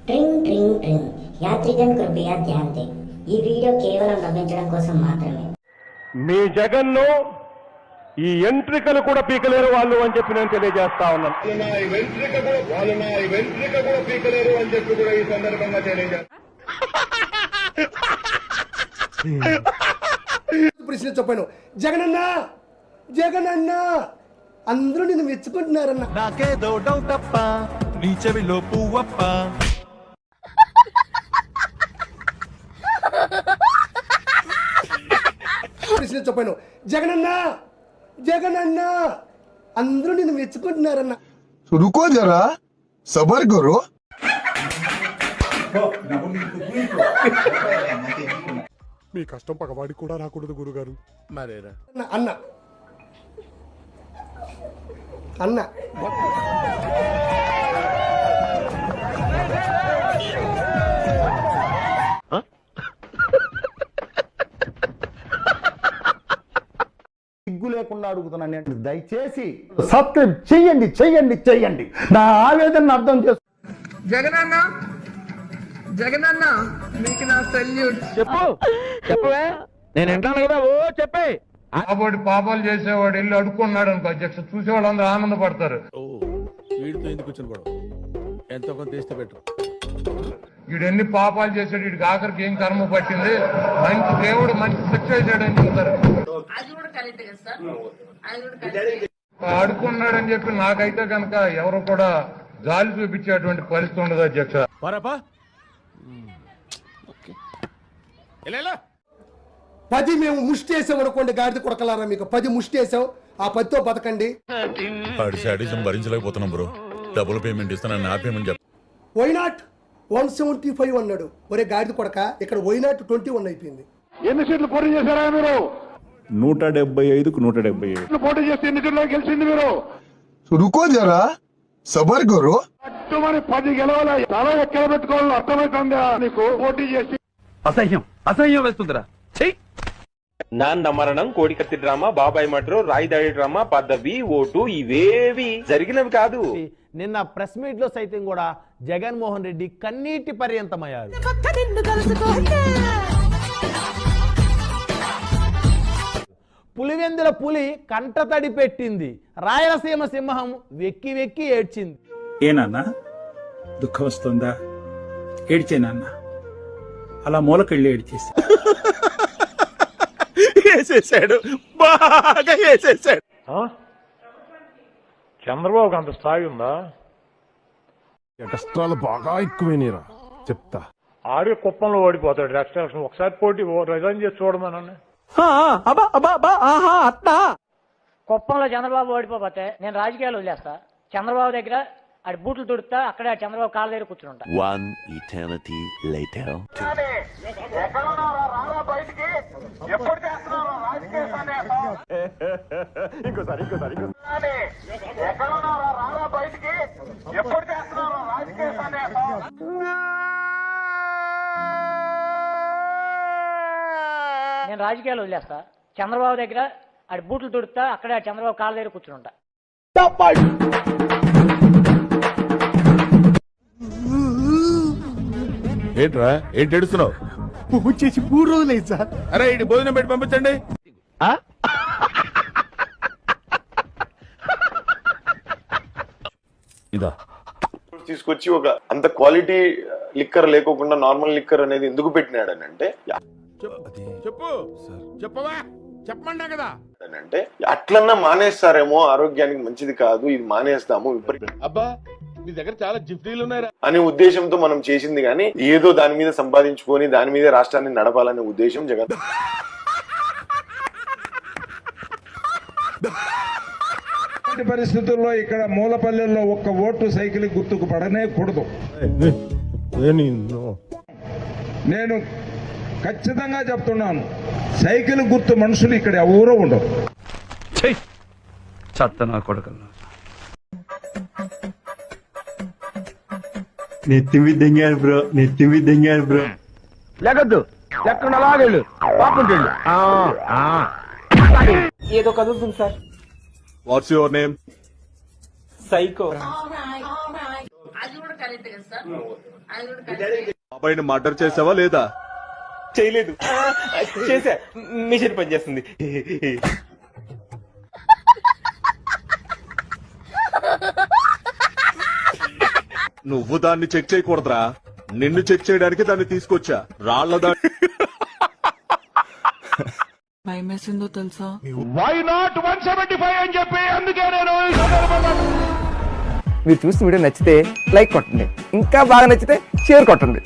ट्रिंग ट्रिंग ट्रिंग यात्रीगण कृपया ध्यान दें ఈ వీడియో కేవలం నవ్వించడం కోసం మాత్రమే మీ జగన్ను ఈ ఎంట్రికలు కూడా పీకలేరు వాళ్ళు అని చెప్పి నేను తెలియజేస్తా ఉన్నాను. ఈ వెంట్రిక కూడా పీకలేరు అని చెప్పి కూడా ఈ సందర్భంగా తెలియజేస్తాను. ప్రశ్న చెప్పాను. జగనన్న జగనన్న అందరూ నిన్ను మెచ్చుకుంటున్నారన్న. నాకేదో డౌట్ అప్ప నీ చెవిలో పువ్వప్ప. ప్రశ్న చెప్పాను. జగనన్న జగనన్న అందరూ నిన్ను మెచ్చుకుంటున్నారన్న. रुको जरा सबर करो. మీ కష్టం పగవాడికి కూడా రాకూడదు గురుగారు. మరేరా అన్న అన్న సిగ్గు లేకుండా అడుగుతున్నాను. దయచేసి సబ్స్క్రైబ్ చెయ్యండి చెయ్యండి చెయ్యండి. నా ఆవేదన అర్థం చేసు. జగనన్న జగనన్న మీకు నా సెల్యూట్. చెప్పు చెప్పవే నేను వింటాను కదా. ఓ చెప్పే కాబట్టి పాపాలు చేసేవాడు వెళ్ళి అడుక్కున్నాడు అనుకో అధ్యక్ష, చూసేవాళ్ళు అందరూ ఆనందపడతారు. వీడితో ఎందుకు వచ్చిన గొడవ? ఎంతో కొంత తీస్తే పెట్టు. వీడు ఎన్ని పాపాలు చేశాడు, వీడికి ఆఖరికి ఏం కర్మ పట్టింది, మంచి దేవుడు మంచి శిక్ష చేశాడని చెప్తారు. అడుక్కున్నాడని చెప్పి నాకైతే కనుక ఎవరు కూడా జాలి చూపించేటువంటి పరిస్థితి ఉండదు అధ్యక్ష. పరపా 10 మేము ముష్టి వేసాం అనుకోండి. గాడిద కొడకలారా మీకు 10 ముష్టి వేసాం. ఆ 10తో బతకండి. వాడి శాడిజం భరించలేకపోతున్నాం బ్రో. డబుల్ పేమెంట్ ఇస్తానని నా పేమెంట్ చెప్ప. వైనాట్ 175 అన్నాడు. ఒరే గాడిద కొడక, ఇక్కడ వైనాట్ 21 అయిపోయింది. ఎన్ని సీట్లు పోటీ చేశారా మీరు? 175కు 177 పోటీ చేస్తే ఎన్ని సీట్లో గెలిచింది మీరు? रुको जरा सबर करो. మరి 10 గెలవాలి. తల ఎక్కడ పెట్టుకోవాలని అర్థమవుతుందా నీకు? పోటీ చేసి అసహ్యం అసహ్యం వేస్తుందిరా. నాన్న మరణం, కోడికత్తి డ్రామా, బాబాయ్ మర్డర్, రాయిదాడి డ్రామా, పదవి, ఓటు ఇవేవి జరిగినవి కాదు. నిన్న ప్రెస్ మీట్ లో సైతం కూడా జగన్మోహన్ రెడ్డి కన్నీటి పర్యంతమయ్యారు. పులివెందుల పులి కంటతడి పెట్టింది. రాయలసీమ సింహం వెక్కి వెక్కి ఏడ్చింది. ఏనన్నా దుఃఖం వస్తుందా? ఏడ్చేనన్నా. అలా మూలకెళ్ళి ఏడ్చేసి వేసేసాడు. బాగా వేసేసాడు. చంద్రబాబుకి అంత స్థాయి ఉందా? కష్టాలు బాగా ఎక్కువైనరా చెప్తా. ఆడే కుప్పంలో ఓడిపోతాడు. ఎలక్షన్ ఒకసారి పోటీ రిజైన్ చేసి చూడమనండి. కుప్పంలో చంద్రబాబు ఓడిపోతే నేను రాజకీయాలు వదిలేస్తా. చంద్రబాబు దగ్గర ఆడి బూట్లు తుడుతా. అక్కడే చంద్రబాబు కాళ్ళ దగ్గర కూర్చుంటా. One eternity later. నేను రాజకీయాలు వదిలేస్తా. చంద్రబాబు దగ్గర ఆడి బూట్లు తుడుతా. అక్కడే చంద్రబాబు కాళ్ళ దగ్గర కూర్చుంటా. ఏంట్రా ఏంటి ఏడుస్తున్నావు? వచ్చేసి 3 రోజులైంది సార్. అరే ఇటు భోజనం పెట్టి పంపించండి. ఇదా తీసుకొచ్చి ఒక అంత క్వాలిటీ లిక్కర్ లేకోకుండా నార్మల్ లిక్కర్ అనేది ఎందుకు పెట్టినాడని అంటే చెప్పు చెప్పవా చెప్పమన్నా కదా అంటే అట్లన్నా మానేస్తారేమో, ఆరోగ్యానికి మంచిది కాదు, ఇది మానేస్తాము అబ్బా మీ దగ్గర చాలా జిఫ్టీలు ఉన్నాయా అనే ఉద్దేశంతో మనం చేసింది. కానీ ఏదో దాని మీద సంపాదించుకొని దాని మీద రాష్ట్రాన్ని నడపాలనే ఉద్దేశం జగన్. పరిస్థితుల్లో ఇక్కడ మూలపల్లెల్లో ఒక్క ఓటు సైకిల్ గుర్తుకు పడనే కూడదు. నేను ఖచ్చితంగా చెప్తున్నాను, సైకిల్ గుర్తు మనుషులు ఇక్కడ ఎవరూ ఉండవు. చత్తనా కొడుకన్నా. నెత్తిమి దెంగారు బ్రో, నెత్తిమి దెంగారు బ్రో. లేకొద్దు, లేకుండా లాగేళ్ళు పాపుంటేళ్ళు. ఏదో కదులుతుంది sir. What's your name? Psycho. బాబాయ్ని మర్డర్ చేసావా లేదా? చేయలేదు. చేసా, మిషన్ పనిచేస్తుంది. నువ్వు దాన్ని చెక్ చేయకూడదురా, నిన్ను చెక్ చేయడానికి దాన్ని తీసుకొచ్చా. రాళ్ల దాడి భయమేసిందో తెలుసా? వై నాట్ 175 అని చెప్పి అందుకే నేను ఈ సందర్భంగా మీరు చూసిన వీడియో నచ్చితే లైక్ కొట్టండి, ఇంకా బాగా నచ్చితే షేర్ కొట్టండి.